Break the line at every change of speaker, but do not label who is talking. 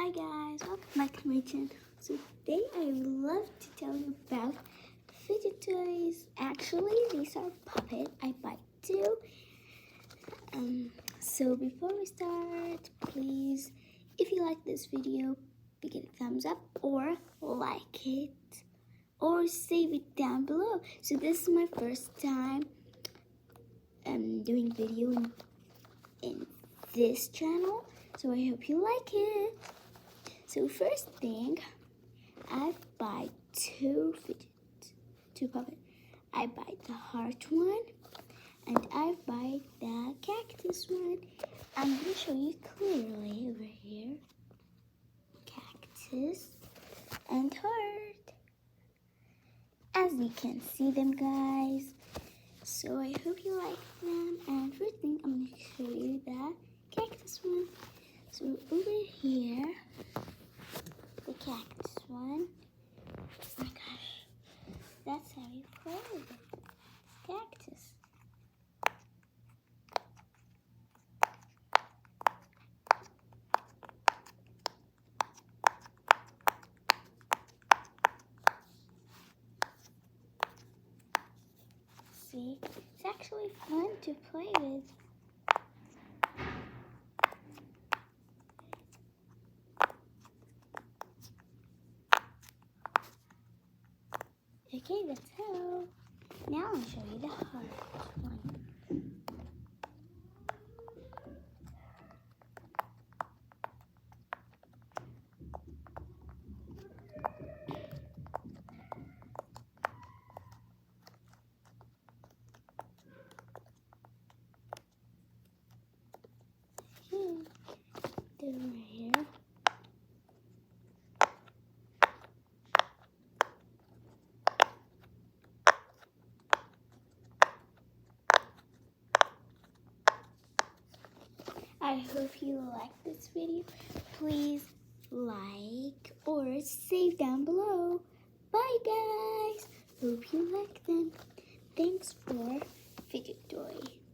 Hi guys, welcome back to my channel. So today I would love to tell you about fidget toys. Actually, these are poppit. I buy two. So before we start, please, if you like this video, give it a thumbs up or like it or save it down below. So this is my first time doing video in this channel. So I hope you like it. So first thing, I buy two puppet. I buy the heart one and I buy the cactus one. I'm gonna show you clearly over here. Cactus and heart. As you can see them, guys. So I hope you like them. And first thing, I'm gonna show you the cactus one. So over here, the cactus one. Oh my gosh, that's how you play with it. It's cactus. See, it's actually fun to play with. Okay, that's how. Now I'll show you the heart one. Over here. I hope you like this video. Please like or save down below. Bye guys. Hope you like them. Thanks for Fidget Toy.